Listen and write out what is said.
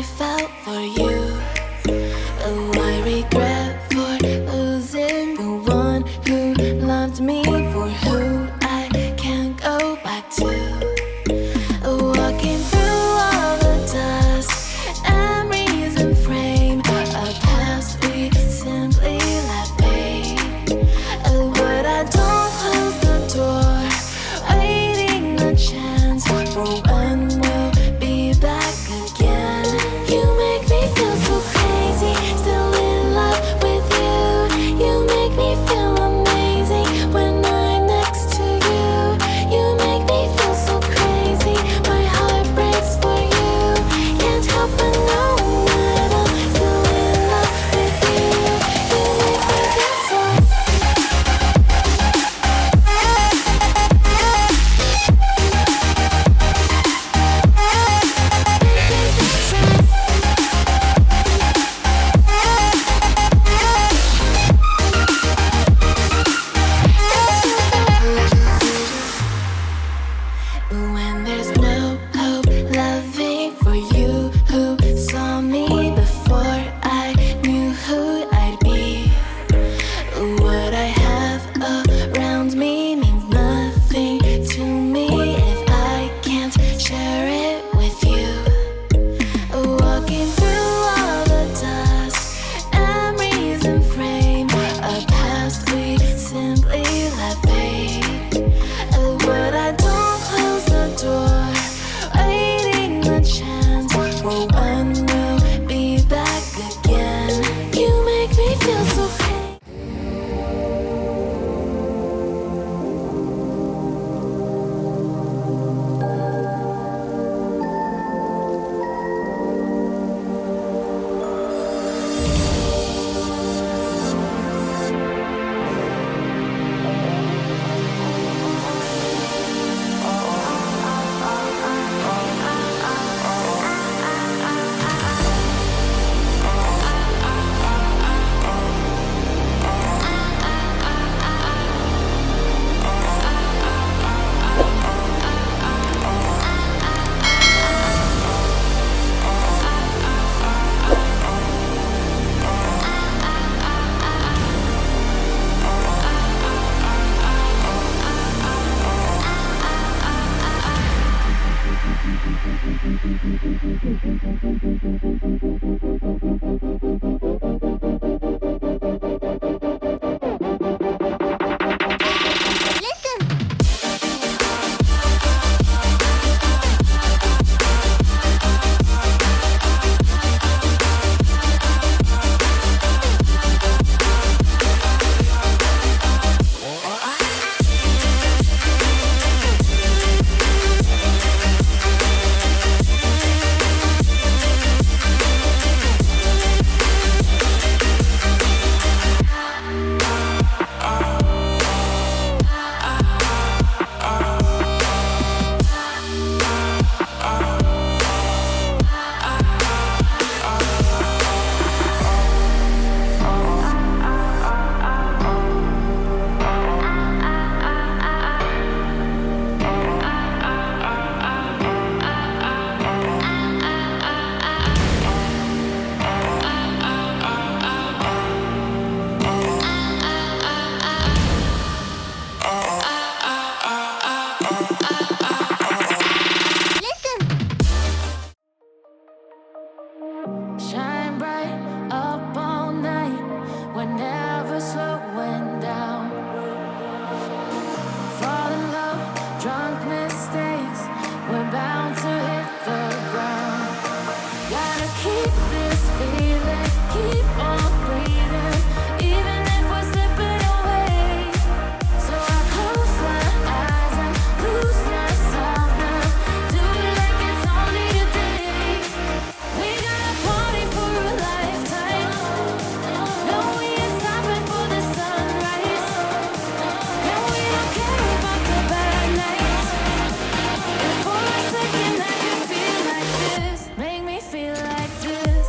I felt for you. Oh, I regret for losing the one who loved me for who I can't go back to. Walking through all the dust, memories and frame, a past we simply let fade. Oh, but I don't close the door, waiting the chance for when we'll be back again. You make me feel so crazy, still in love with you. You make me feel amazing when I'm next to you. You make me feel so crazy, my heart breaks for you. Can't help but knowing that I'm still in love with you. You make me feel so. When there's no hope, loving for you who saw me before I knew who I'd be. What I have around me means nothing to me if I can't share it with you. Walking through all the dust, memories and frame, a past we simply let fade. But I don't close the door, waiting the chance for when we'll be back again. You make me feel so crazy. Shine bright up all night, we're never slowing down. Fall in love, drunk mistakes, we're bound to hit the ground. Gotta keep this feeling, keep on breathing, even if we're slipping away. So I close my eyes and lose myself now. Do it like it's only today. We got a party for a lifetime. No, we ain't stopping for the sunrise. And we don't care about the bad nights. And for a second I can feel like this. Make me feel like this.